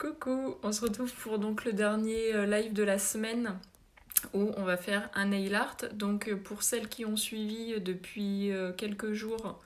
Coucou, on se retrouve pour donc le dernier live de la semaine où on va faire un nail art. Donc pour celles qui ont suivi depuis quelques jours,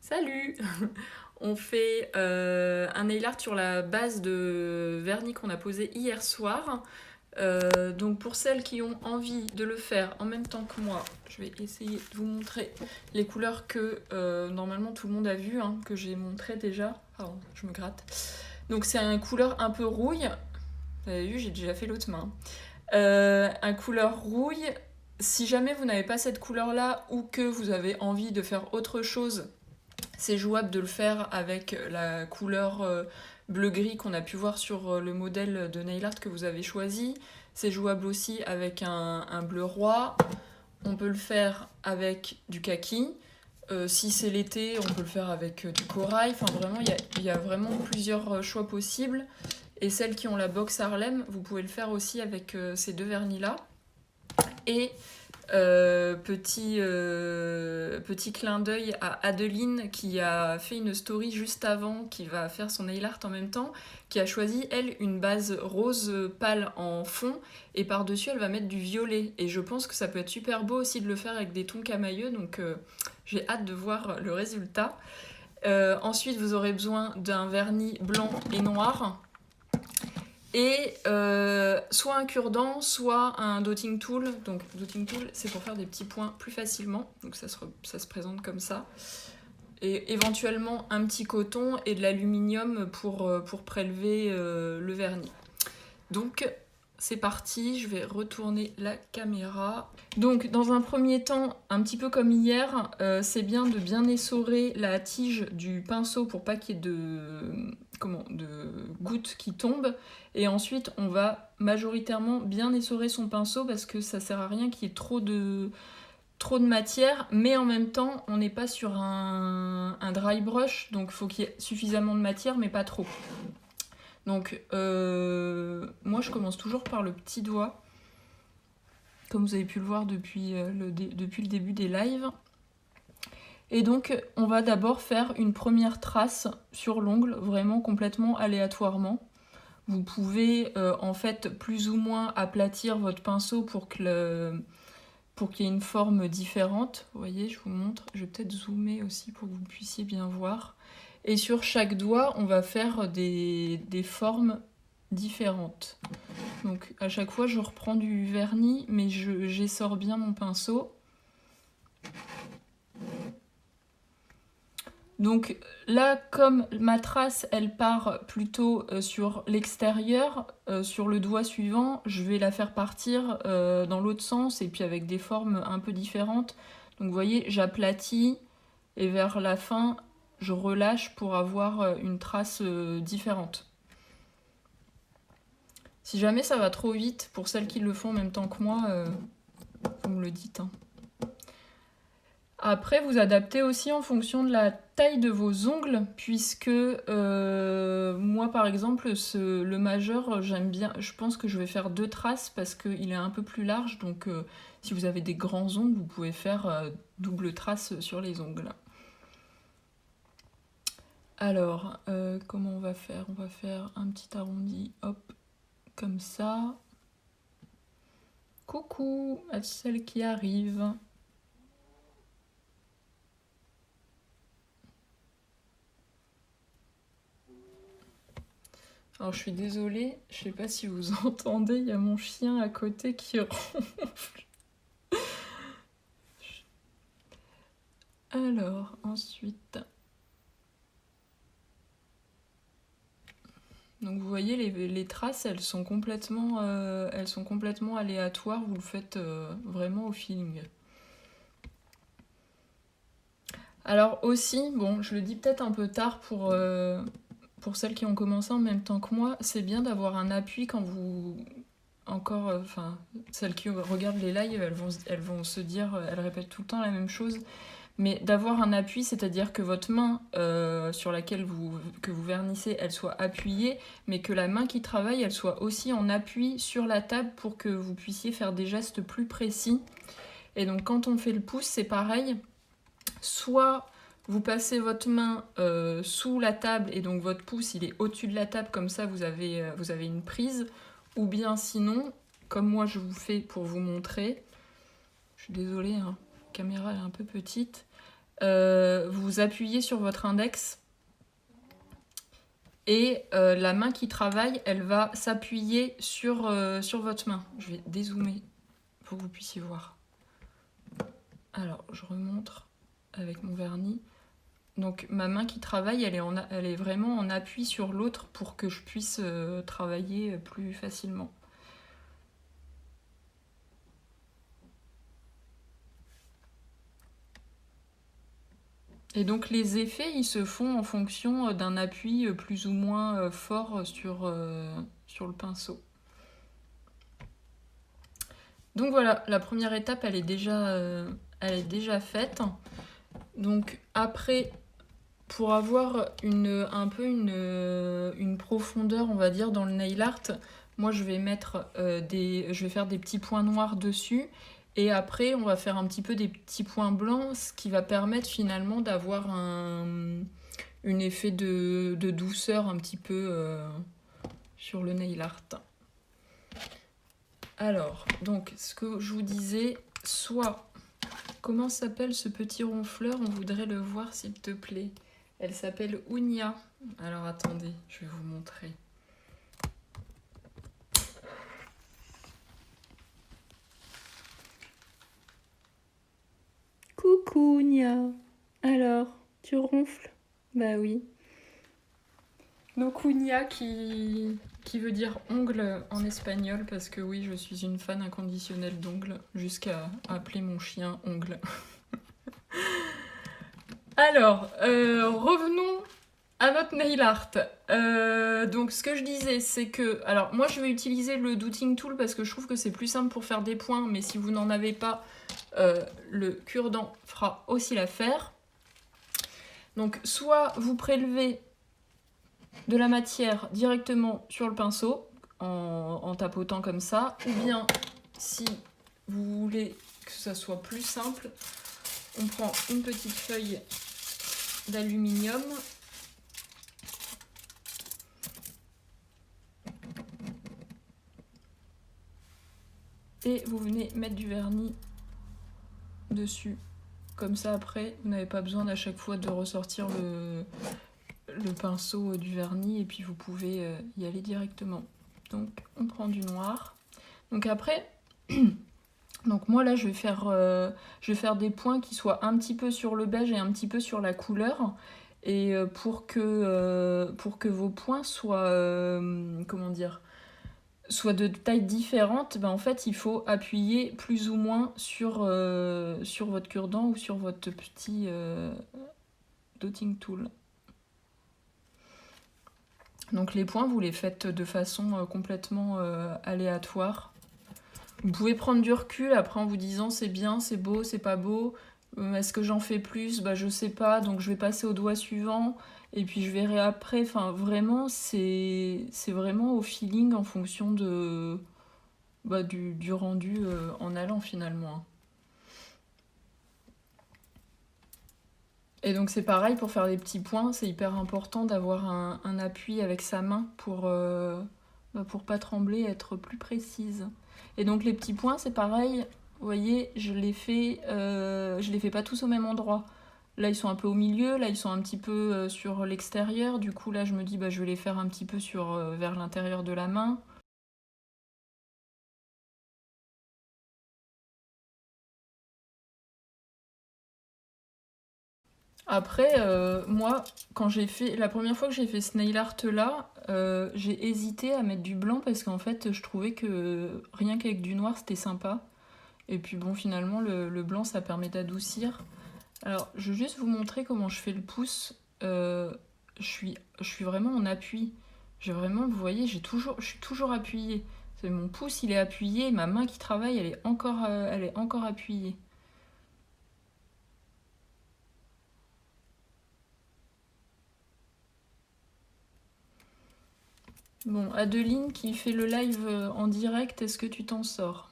salut on fait un nail art sur la base de vernis qu'on a posé hier soir. Donc pour celles qui ont envie de le faire en même temps que moi, je vais essayer de vous montrer les couleurs que normalement tout le monde a vues, hein, que j'ai montré déjà. Pardon, je me gratte. Donc c'est un couleur un peu rouille. Vous avez vu, j'ai déjà fait l'autre main. Un couleur rouille. Si jamais vous n'avez pas cette couleur-là ou que vous avez envie de faire autre chose, c'est jouable de le faire avec la couleur bleu-gris qu'on a pu voir sur le modèle de nail art que vous avez choisi. C'est jouable aussi avec un bleu roi. On peut le faire avec du kaki. Si c'est l'été, on peut le faire avec du corail. Enfin, vraiment, il y a vraiment plusieurs choix possibles. Et celles qui ont la box Harlem, vous pouvez le faire aussi avec ces deux vernis-là. Et petit clin d'œil à Adeline qui a fait une story juste avant, qui va faire son nail art en même temps, qui a choisi, elle, une base rose pâle en fond, et par-dessus, elle va mettre du violet. Et je pense que ça peut être super beau aussi de le faire avec des tons camailleux, donc j'ai hâte de voir le résultat. Ensuite, vous aurez besoin d'un vernis blanc et noir. Et soit un cure-dent, soit un dotting tool. Donc dotting tool, c'est pour faire des petits points plus facilement. Donc ça se présente comme ça. Et éventuellement un petit coton et de l'aluminium pour prélever le vernis. Donc c'est parti, je vais retourner la caméra. Donc dans un premier temps, un petit peu comme hier, c'est bien de bien essorer la tige du pinceau pour pas qu'il y ait de gouttes qui tombent. Et ensuite, on va majoritairement bien essorer son pinceau parce que ça sert à rien qu'il y ait trop de matière, mais en même temps, on n'est pas sur un dry brush, donc il faut qu'il y ait suffisamment de matière, mais pas trop. Donc, moi, je commence toujours par le petit doigt, comme vous avez pu le voir depuis le début des lives. Et donc, on va d'abord faire une première trace sur l'ongle, vraiment complètement aléatoirement. Vous pouvez en fait plus ou moins aplatir votre pinceau pour qu'il y ait une forme différente. Vous voyez, je vous montre. Je vais peut-être zoomer aussi pour que vous puissiez bien voir. Et sur chaque doigt, on va faire des formes différentes. Donc à chaque fois, je reprends du vernis, mais j'essore bien mon pinceau. Donc là, comme ma trace, elle part plutôt sur l'extérieur, sur le doigt suivant, je vais la faire partir dans l'autre sens et puis avec des formes un peu différentes. Donc vous voyez, j'aplatis et vers la fin, je relâche pour avoir une trace différente. Si jamais ça va trop vite, pour celles qui le font en même temps que moi, vous me le dites, hein. Après, vous adaptez aussi en fonction de la taille de vos ongles, puisque moi, par exemple, le majeur, j'aime bien. Je pense que je vais faire 2 traces parce qu'il est un peu plus large. Donc, si vous avez des grands ongles, vous pouvez faire double trace sur les ongles. Alors, comment on va faire ? On va faire un petit arrondi, hop, comme ça. Coucou à celle qui arrive. Alors je suis désolée, je sais pas si vous entendez, il y a mon chien à côté qui ronfle. Alors, ensuite... Donc vous voyez, les traces, elles sont complètement aléatoires, vous le faites vraiment au feeling. Alors aussi, bon, je le dis peut-être un peu tard pour celles qui ont commencé en même temps que moi, c'est bien d'avoir un appui quand vous... celles qui regardent les lives, elles vont se dire, elles répètent tout le temps la même chose, mais d'avoir un appui, c'est-à-dire que votre main sur laquelle que vous vernissez, elle soit appuyée, mais que la main qui travaille, elle soit aussi en appui sur la table pour que vous puissiez faire des gestes plus précis. Et donc quand on fait le pouce, c'est pareil. Soit vous passez votre main sous la table et donc votre pouce il est au-dessus de la table, comme ça vous avez une prise. Ou bien sinon, comme moi je vous fais pour vous montrer, je suis désolée, hein, la caméra est un peu petite, vous appuyez sur votre index et la main qui travaille, elle va s'appuyer sur votre main. Je vais dézoomer pour que vous puissiez voir. Alors, je remontre avec mon vernis. Donc ma main qui travaille, elle est vraiment en appui sur l'autre pour que je puisse travailler plus facilement. Et donc les effets, ils se font en fonction d'un appui plus ou moins fort sur le pinceau. Donc voilà, la première étape, elle est déjà faite. Donc après, pour avoir un peu une profondeur, on va dire, dans le nail art, moi je vais faire des petits points noirs dessus. Et après, on va faire un petit peu des petits points blancs, ce qui va permettre finalement d'avoir un effet de douceur un petit peu sur le nail art. Alors, donc, ce que je vous disais, soit... Comment s'appelle ce petit ronfleur? On voudrait le voir, s'il te plaît. Elle s'appelle Ounia. Alors, attendez, je vais vous montrer. Coucou, Ounia. Alors, tu ronfles? Bah oui. Donc, Ounia qui veut dire ongle en espagnol, parce que oui, je suis une fan inconditionnelle d'ongles, jusqu'à appeler mon chien ongle. Alors, revenons à notre nail art. Donc ce que je disais, c'est que... Alors moi je vais utiliser le Dotting Tool parce que je trouve que c'est plus simple pour faire des points, mais si vous n'en avez pas, le cure-dent fera aussi l'affaire. Donc soit vous prélevez de la matière directement sur le pinceau, en tapotant comme ça, ou bien si vous voulez que ça soit plus simple, on prend une petite feuille d'aluminium. Et vous venez mettre du vernis dessus. Comme ça, après, vous n'avez pas besoin à chaque fois de ressortir le pinceau du vernis et puis vous pouvez y aller directement. Donc, on prend du noir. Donc après, donc moi là, je vais faire des points qui soient un petit peu sur le beige et un petit peu sur la couleur. Et pour que vos points soient, comment dire, soit de tailles différentes, ben en fait, il faut appuyer plus ou moins sur votre cure-dent ou sur votre petit dotting tool. Donc les points, vous les faites de façon complètement aléatoire. Vous pouvez prendre du recul après en vous disant c'est bien, c'est beau, c'est pas beau. Est-ce que j'en fais plus? Bah je sais pas, donc je vais passer au doigt suivant. Et puis je verrai après. Enfin vraiment, c'est vraiment au feeling en fonction de... du rendu en allant finalement. Et donc c'est pareil pour faire des petits points, c'est hyper important d'avoir un appui avec sa main pour pas trembler, être plus précise. Et donc les petits points c'est pareil, vous voyez, je les fais pas tous au même endroit. Là ils sont un peu au milieu, là ils sont un petit peu sur l'extérieur, du coup là je me dis je vais les faire un petit peu vers l'intérieur de la main. Après, moi, la première fois que j'ai fait ce nail art là, j'ai hésité à mettre du blanc parce qu'en fait, je trouvais que rien qu'avec du noir, c'était sympa. Et puis bon, finalement, le blanc, ça permet d'adoucir. Alors, je vais juste vous montrer comment je fais le pouce. Je suis vraiment en appui. Vous voyez, je suis toujours appuyée. Mon pouce, il est appuyé, ma main qui travaille, elle est encore appuyée. Bon, Adeline qui fait le live en direct, est-ce que tu t'en sors?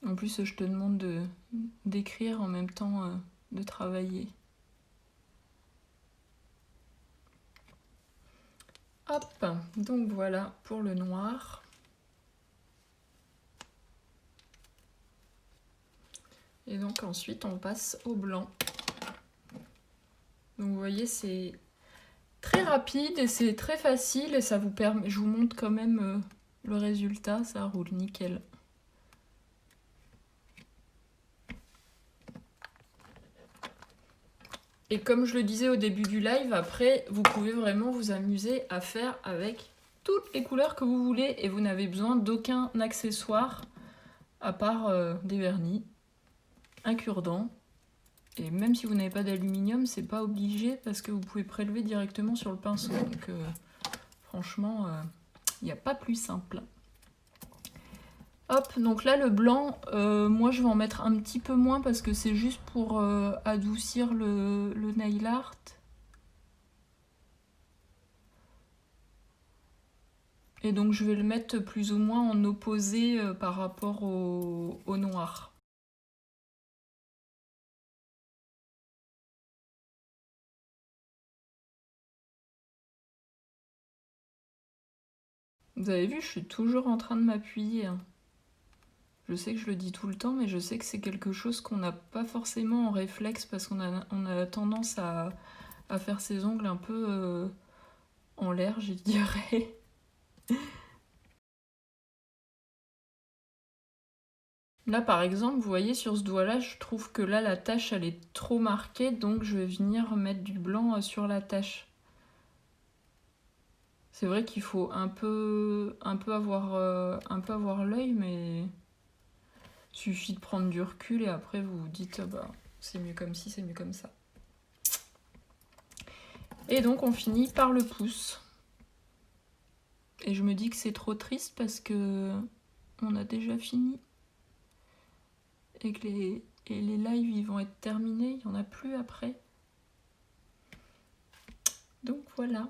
En plus, je te demande d'écrire en même temps de travailler. Hop, donc voilà pour le noir. Et donc ensuite on passe au blanc. Donc vous voyez c'est très rapide et c'est très facile et ça vous permet, je vous montre quand même le résultat, ça roule nickel. Et comme je le disais au début du live, après vous pouvez vraiment vous amuser à faire avec toutes les couleurs que vous voulez et vous n'avez besoin d'aucun accessoire à part des vernis, un cure-dent. Et même si vous n'avez pas d'aluminium, c'est pas obligé parce que vous pouvez prélever directement sur le pinceau. Donc franchement, il n'y a pas plus simple. Hop, donc là le blanc, moi je vais en mettre un petit peu moins parce que c'est juste pour adoucir le nail art. Et donc je vais le mettre plus ou moins en opposé par rapport au noir. Vous avez vu, je suis toujours en train de m'appuyer. Hein. Je sais que je le dis tout le temps, mais je sais que c'est quelque chose qu'on n'a pas forcément en réflexe parce qu'on a tendance à faire ses ongles un peu en l'air, je dirais. Là, par exemple, vous voyez, sur ce doigt-là, je trouve que là, la tache, elle est trop marquée, donc je vais venir mettre du blanc sur la tache. C'est vrai qu'il faut un peu avoir l'œil, mais il suffit de prendre du recul et après vous vous dites bah, c'est mieux comme ci, c'est mieux comme ça. Et donc on finit par le pouce. Et je me dis que c'est trop triste parce que on a déjà fini. Et que les lives ils vont être terminés, il n'y en a plus après. Donc voilà.